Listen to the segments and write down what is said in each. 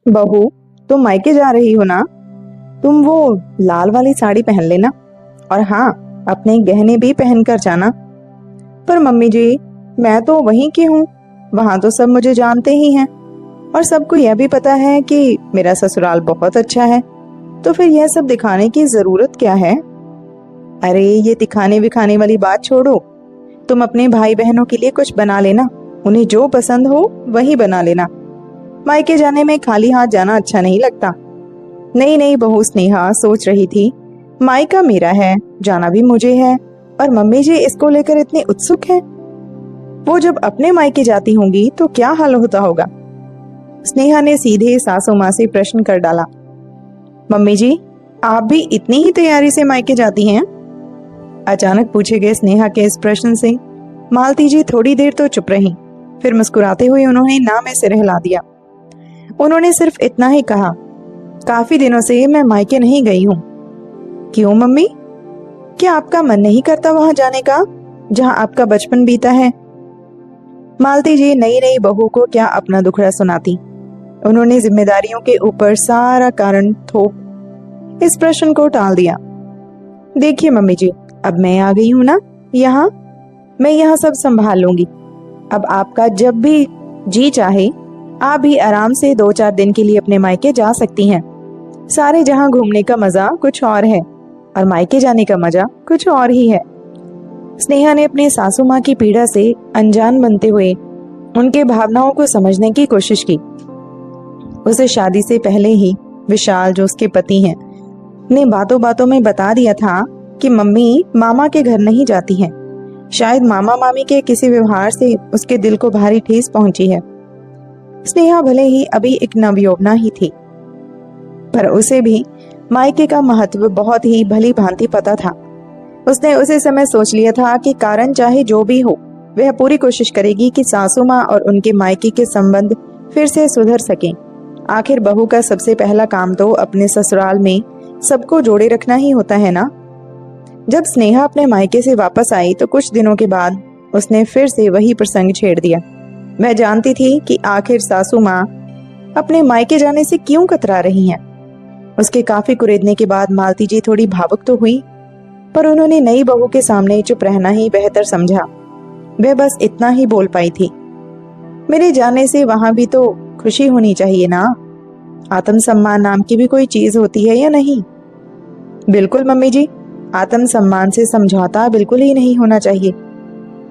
बहू, तुम मायके जा रही हो ना? तुम वो लाल वाली साड़ी पहन लेना, और हाँ, अपने गहने भी पहन कर जाना। पर मम्मी जी, मैं तो वहीं की हूँ, वहां तो सब मुझे जानते ही हैं, और सबको यह भी पता है कि मेरा ससुराल बहुत अच्छा है। तो फिर यह सब दिखाने की जरूरत क्या है? अरे, ये दिखाने विखाने वाली बात छोड़ो। तुम अपने भाई बहनों के लिए कुछ बना लेना, उन्हें जो पसंद हो वही बना लेना। मायके जाने में खाली हाथ जाना अच्छा नहीं लगता। नहीं नहीं, बहू स्नेहा सोच रही थी, मायका मेरा है, जाना भी मुझे है, और मम्मी जी इसको लेकर इतनी उत्सुक है। वो जब अपने मायके जाती होंगी तो क्या हाल होता होगा? स्नेहा ने सीधे सासू माँ से प्रश्न कर डाला। मम्मी जी, आप भी इतनी ही तैयारी से मायके जाती हैं? अचानक पूछे गए स्नेहा के इस प्रश्न से मालती जी थोड़ी देर तो चुप रहीं, फिर मुस्कुराते हुए उन्होंने ना में सिर हिला दिया। उन्होंने सिर्फ इतना ही कहा, काफी दिनों से मैं मायके नहीं गई हूँ। क्यों मम्मी? क्या आपका मन नहीं करता वहां जाने का, जहां आपका बचपन बीता है? मालती जी नई नई बहू को क्या अपना दुखड़ा सुनाती। उन्होंने जिम्मेदारियों के ऊपर सारा कारण थोप इस प्रश्न को टाल दिया। देखिए मम्मी जी, अब मैं आ गई हूँ ना यहाँ, मैं यहाँ सब संभाल लूंगी। अब आपका जब भी जी चाहे आप भी आराम से 2-4 दिन के लिए अपने मायके जा सकती हैं। सारे जहां घूमने का मजा कुछ और है, और मायके जाने का मजा कुछ और ही है। स्नेहा ने अपने सासू माँ की पीड़ा से अनजान बनते हुए उनके भावनाओं को समझने की कोशिश की। उसे शादी से पहले ही विशाल, जो उसके पति हैं, ने बातों बातों में बता दिया था कि मम्मी मामा के घर नहीं जाती हैं। शायद मामा मामी के किसी व्यवहार से उसके दिल को भारी ठेस पहुंची है। स्नेहा भले ही अभी एक नवयौवना ही थी, पर उसे भी मायके का महत्व बहुत ही भली भांति पता था। उसने उसी समय सोच लिया था कि कारण चाहे जो भी हो, वह पूरी कोशिश करेगी कि सासू माँ और उनके मायके के संबंध फिर से सुधर सकें। आखिर बहू का सबसे पहला काम तो अपने ससुराल में सबको जोड़े रखना ही होता है ना। जब स्नेहा अपने मायके से वापस आई तो कुछ दिनों के बाद उसने फिर से वही प्रसंग छेड़ दिया। वह जानती थी कि आखिर सासू माँ अपने मायके जाने से क्यों कतरा रही हैं। उसके काफी कुरेदने के बाद मालती जी थोड़ी भावुक तो हुई, पर उन्होंने नई बहू के सामने चुप रहना ही बेहतर समझा। वह बस इतना ही बोल पाई थी, मेरे जाने से वहां भी तो खुशी होनी चाहिए ना। आत्मसम्मान नाम की भी कोई चीज होती है या नहीं? बिल्कुल मम्मी जी, आत्मसम्मान से समझौता बिल्कुल ही नहीं होना चाहिए,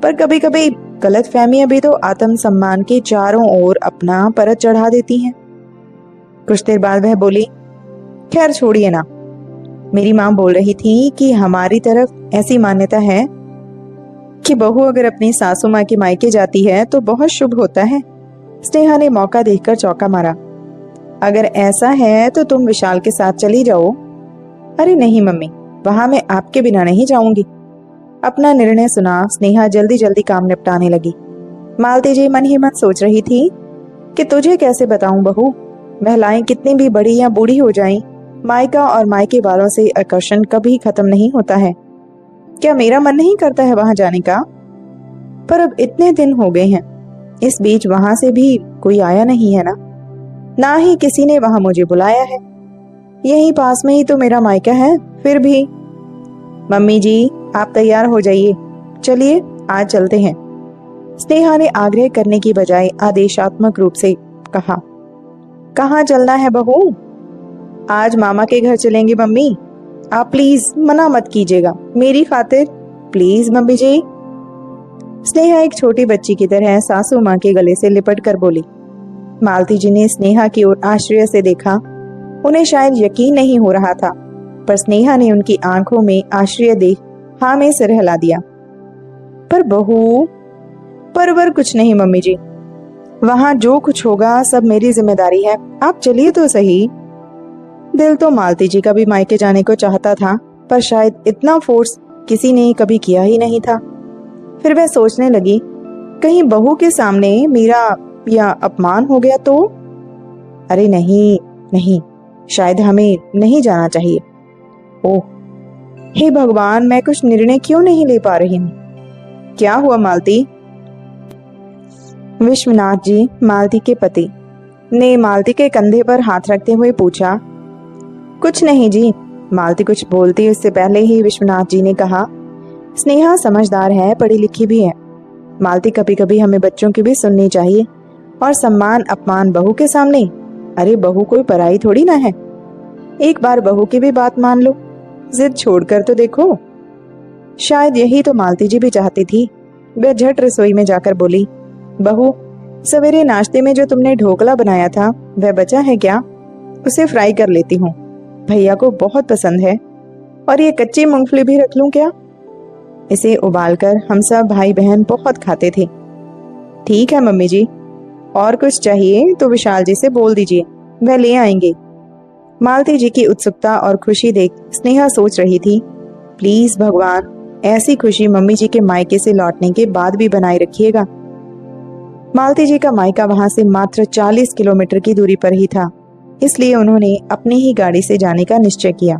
पर कभी कभी गलत फहमियां भी तो आत्मसम्मान के चारों ओर अपना परत चढ़ा देती हैं। कुछ देर बाद वह बोली, खैर छोड़िए ना। मेरी माँ बोल रही थी कि हमारी तरफ ऐसी मान्यता है कि बहू अगर अपनी सासू माँ के मायके जाती है तो बहुत शुभ होता है। स्नेहा ने मौका देखकर चौका मारा। अगर ऐसा है तो तुम विशाल के साथ चली जाओ। अरे नहीं मम्मी, वहां मैं आपके बिना नहीं जाऊंगी। अपना निर्णय सुना स्नेहा जल्दी जल्दी काम निपटाने लगी। मालती जी मन ही मन सोच रही थी कि तुझे कैसे बताऊं बहू, महिलाएं कितनी भी बड़ी या बूढ़ी हो जाएं, मायका और मायके वालों से आकर्षण कभी खत्म नहीं होता है। क्या मेरा मन नहीं करता है वहां जाने का? पर अब इतने दिन हो गए हैं, इस बीच वहां से भी कोई आया नहीं है ना ही किसी ने वहां मुझे बुलाया है। यहीं पास में ही तो मेरा मायका है। फिर भी मम्मी जी, आप तैयार हो जाइए, चलिए आज चलते हैं। स्नेहा ने आग्रह करने की बजाय आदेशात्मक रूप से कहा। कहाँ चलना है बहू? आज मामा के घर चलेंगे मम्मी, आप प्लीज मना मत कीजिएगा, मेरी खातिर प्लीज मम्मी जी। स्नेहा एक छोटी बच्ची की तरह सासू माँ के गले से लिपट कर बोली। मालती जी ने स्नेहा की ओर आश्चर्य से देखा। उन्हें शायद यकीन नहीं हो रहा था, पर स्नेहा ने उनकी आंखों में आश्चर्य देख हाँ में सिर हिला दिया। पर बहू, पर कुछ नहीं मम्मी जी, वहां जो कुछ होगा सब मेरी जिम्मेदारी है, आप चलिए तो सही। दिल तो मालती जी का भी मायके जाने को चाहता था, पर शायद इतना फोर्स किसी ने कभी किया ही नहीं था। फिर वह सोचने लगी, कहीं बहू के सामने मेरा या अपमान हो गया तो? अरे नहीं नहीं, शायद हमें नहीं जाना चाहिए। ओह हे भगवान, मैं कुछ निर्णय क्यों नहीं ले पा रही हूँ। क्या हुआ मालती? विश्वनाथ जी, मालती के पति, ने मालती के कंधे पर हाथ रखते हुए पूछा। कुछ नहीं जी। मालती कुछ बोलती उससे पहले ही विश्वनाथ जी ने कहा, स्नेहा समझदार है, पढ़ी लिखी भी है। मालती, कभी कभी हमें बच्चों की भी सुननी चाहिए। और सम्मान अपमान बहू के सामने? अरे बहू कोई पराई थोड़ी ना है। एक बार बहू की भी बात मान लो, जिद छोड़कर तो देखो। शायद यही तो मालती जी भी चाहती थी। वह झट रसोई में जाकर बोली, बहू, सवेरे नाश्ते में जो तुमने ढोकला बनाया था वह बचा है क्या? उसे फ्राई कर लेती हूँ, भैया को बहुत पसंद है। और ये कच्ची मूंगफली भी रख लूं क्या? इसे उबालकर हम सब भाई बहन बहुत खाते थे। ठीक है मम्मी जी, और कुछ चाहिए तो विशाल जी से बोल दीजिए, वह ले आएंगे। मालती जी की उत्सुकता और खुशी देख स्नेहा सोच रही थी, प्लीज भगवान, ऐसी खुशी मम्मी जी के मायके से लौटने के बाद भी बनाए रखिएगा। मालती जी का मायका वहां से मात्र 40 किलोमीटर की दूरी पर ही था, इसलिए उन्होंने अपनी ही गाड़ी से जाने का निश्चय किया।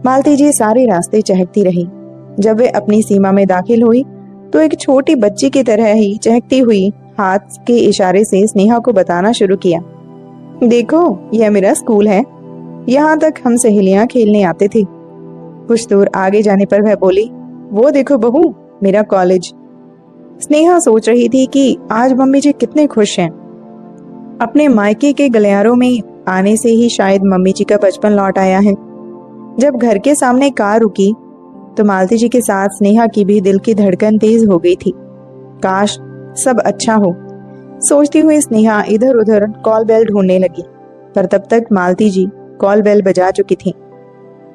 मालती जी सारे रास्ते चहकती रही। जब वे अपनी सीमा में दाखिल हुई तो एक छोटी बच्ची की तरह ही चहकती हुई हाथ के इशारे से स्नेहा को बताना शुरू किया, देखो यह मेरा स्कूल है, यहाँ तक हम सहेलियां खेलने आते थे। कुछ दूर आगे जाने पर वह बोली, वो देखो बहू, मेरा कॉलेज। स्नेहा सोच रही थी कि आज मम्मी जी कितने खुश हैं। अपने मायके के गलियारों में आने से ही शायद मम्मी जी का बचपन लौट आया है। जब घर के सामने कार रुकी तो मालती जी के साथ स्नेहा की भी दिल की धड़कन तेज हो गई थी। काश सब अच्छा हो, सोचती हुई स्नेहा इधर उधर कॉल बेल ढूंढने लगी, पर तब तक मालती जी कॉल बेल बजा चुकी थी।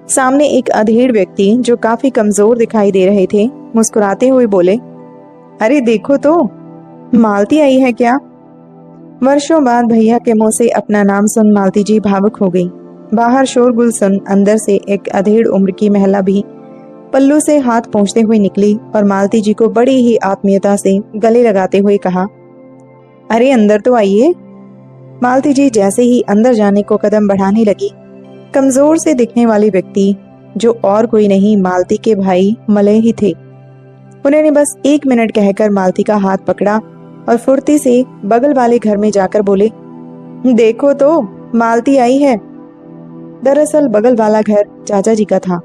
सामने एक अधेड़ व्यक्ति जो काफी कमजोर दिखाई दे रहे थे मुस्कुराते हुए बोले, अरे देखो तो, मालती आई है क्या? वर्षों बाद भैया के मुंह से अपना नाम सुन मालती जी भावुक हो गई। बाहर शोरगुल सुन अंदर से एक अधेड़ उम्र की महिला भी पल्लू से हाथ पोंछते हुए निकली और मालती जी को बड़ी ही आत्मीयता से गले लगाते हुए कहा, अरे अंदर तो आइए। मालती जी जैसे ही अंदर जाने को कदम बढ़ाने लगी, कमजोर से दिखने वाले व्यक्ति, जो और कोई नहीं मालती के भाई मलय ही थे, उन्होंने बस 1 मिनट कहकर मालती का हाथ पकड़ा और फुर्ती से बगल वाले घर में जाकर बोले, देखो तो, मालती आई है। दरअसल बगल वाला घर चाचा जी का था।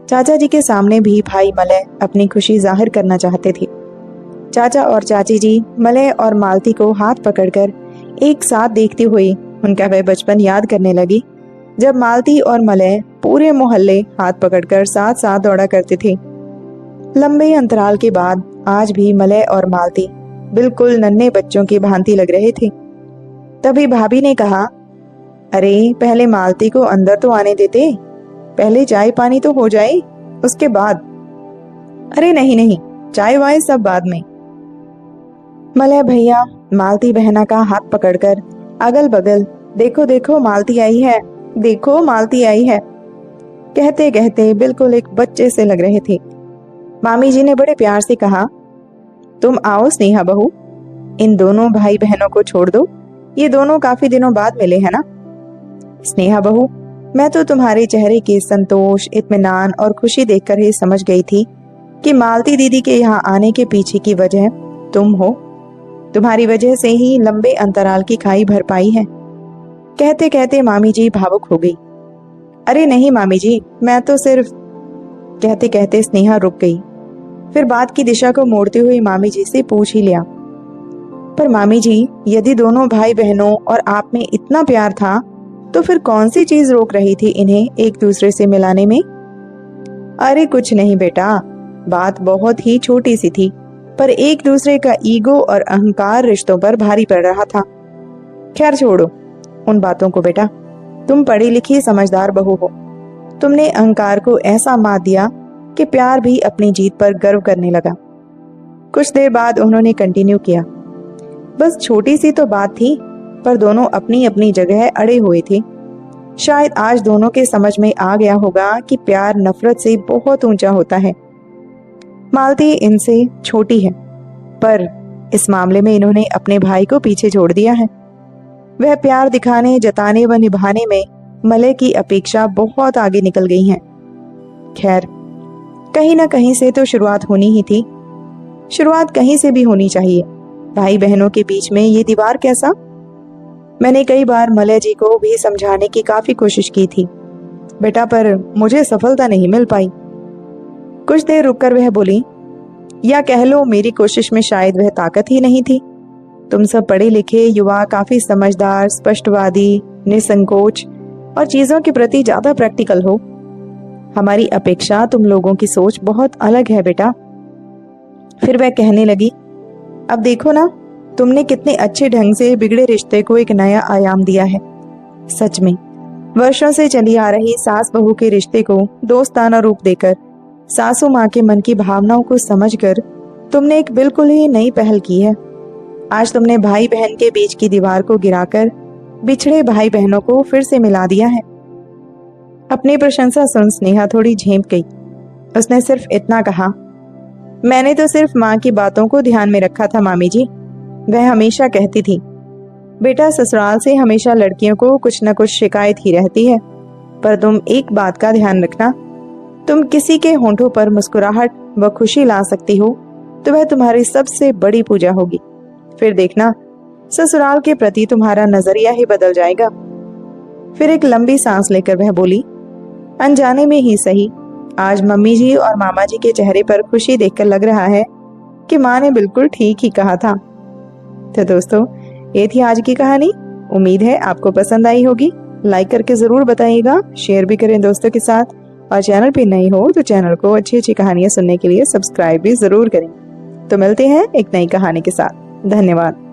चाचा जी के सामने भी भाई मलय अपनी खुशी जाहिर करना चाहते थे। चाचा और चाची जी मलय और मालती को हाथ पकड़कर एक साथ देखते हुए उनका वह बचपन याद करने लगी, जब मालती और मलय पूरे मोहल्ले हाथ पकड़कर साथ साथ दौड़ा करते थे। लंबे अंतराल के बाद आज भी मलय और मालती बिल्कुल नन्हे बच्चों की भांति लग रहे थे। तभी भाभी ने कहा, अरे पहले मालती को अंदर तो आने देते, पहले चाय पानी तो हो जाए उसके बाद। अरे नहीं नहीं, चाय वाय सब बाद में। मलय भैया मालती बहना का हाथ पकड़कर अगल बगल, देखो देखो मालती आई है, देखो मालती आई है, कहते कहते बिल्कुल एक बच्चे से लग रहे थे। मामी जी ने बड़े प्यार से कहा, तुम आओ स्नेहा बहू, इन दोनों भाई बहनों को छोड़ दो, ये दोनों काफी दिनों बाद मिले हैं ना। स्नेहा बहू, मैं तो तुम्हारे चेहरे के संतोष, इत्मीनान और खुशी देखकर ही समझ गई थी कि मालती दीदी के यहाँ आने के पीछे की वजह तुम हो। तुम्हारी वजह से ही लंबे अंतराल की खाई भर पाई है। कहते कहते मामी जी भावुक हो गई। अरे नहीं मामी जी, मैं तो सिर्फ, कहते कहते स्नेहा रुक गई। फिर बात की दिशा को मोड़ते हुए मामी जी से पूछ ही लिया, पर मामी जी, यदि दोनों भाई बहनों और आप में इतना प्यार था तो फिर कौन सी चीज रोक रही थी इन्हें एक दूसरे से मिलाने में? अरे कुछ नहीं बेटा, बात बहुत ही छोटी सी थी, पर एक दूसरे का ईगो और अहंकार रिश्तों पर भारी पड़ रहा था। खैर छोड़ो उन बातों को बेटा, तुम पढ़ी लिखी समझदार बहू हो। तुमने अहंकार को ऐसा मात दिया कि प्यार भी अपनी जीत पर गर्व करने लगा। कुछ देर बाद उन्होंने कंटिन्यू किया, बस छोटी सी तो बात थी, पर दोनों अपनी अपनी जगह अड़े हुए थे। शायद आज दोनों के समझ में आ गया होगा कि प्यार नफरत से बहुत ऊंचा होता है। मालती इनसे छोटी है, पर इस मामले में इन्होंने अपने भाई को पीछे छोड़ दिया है। वह प्यार दिखाने, जताने व निभाने में मलय की अपेक्षा बहुत आगे निकल गई हैं। खैर, कहीं ना कहीं से तो शुरुआत होनी ही थी। शुरुआत कहीं से भी होनी चाहिए। भाई बहनों के बीच में ये दीवार कैसा? मैंने कई बार मलय जी को भी समझाने की काफी कोशिश की थी बेटा, पर मुझे सफलता नहीं मिल पाई। कुछ देर रुककर वह बोली, या कह लो मेरी कोशिश में शायद वह ताकत ही नहीं थी। तुम सब पढ़े लिखे युवा काफी समझदार, स्पष्टवादी, निसंकोच और चीजों के प्रति ज्यादा प्रैक्टिकल हो। हमारी अपेक्षा तुम लोगों की सोच बहुत अलग है बेटा। फिर वह कहने लगी, अब देखो ना, तुमने कितने अच्छे ढंग से बिगड़े रिश्ते को एक नया आयाम दिया है। सच में वर्षों से चली आ रही सास बहू के रिश्ते को दोस्ताना रूप देकर, सासू माँ के मन की भावनाओं को समझकर तुमने एक बिल्कुल ही नई पहल की है। आज तुमने भाई बहन के बीच की दीवार को गिराकर बिछड़े भाई बहनों को फिर से मिला दिया है। अपनी प्रशंसा सुन स्नेहा थोड़ी झेंप गई। उसने सिर्फ इतना कहा, मैंने तो सिर्फ माँ की बातों को ध्यान में रखा था मामी जी। वह हमेशा कहती थी, बेटा ससुराल से हमेशा लड़कियों को कुछ न कुछ शिकायत ही रहती है, पर तुम एक बात का ध्यान रखना, तुम किसी के होंठों पर मुस्कुराहट व खुशी ला सकती हो तो वह तुम्हारी सबसे बड़ी पूजा होगी। फिर देखना, ससुराल के प्रति तुम्हारा नजरिया ही बदल जाएगा। फिर एक लंबी सांस लेकर वह बोली, अनजाने में ही सही, आज मम्मी जी और मामा जी के चेहरे पर खुशी देखकर लग रहा है कि माँ ने बिल्कुल ठीक ही कहा था। तो दोस्तों, ये थी आज की कहानी। उम्मीद है आपको पसंद आई होगी। लाइक करके जरूर बताइएगा, शेयर भी करें दोस्तों के साथ, और चैनल पे नए हो तो चैनल को अच्छी अच्छी कहानियां सुनने के लिए सब्सक्राइब भी जरूर करें। तो मिलते हैं एक नई कहानी के साथ। धन्यवाद।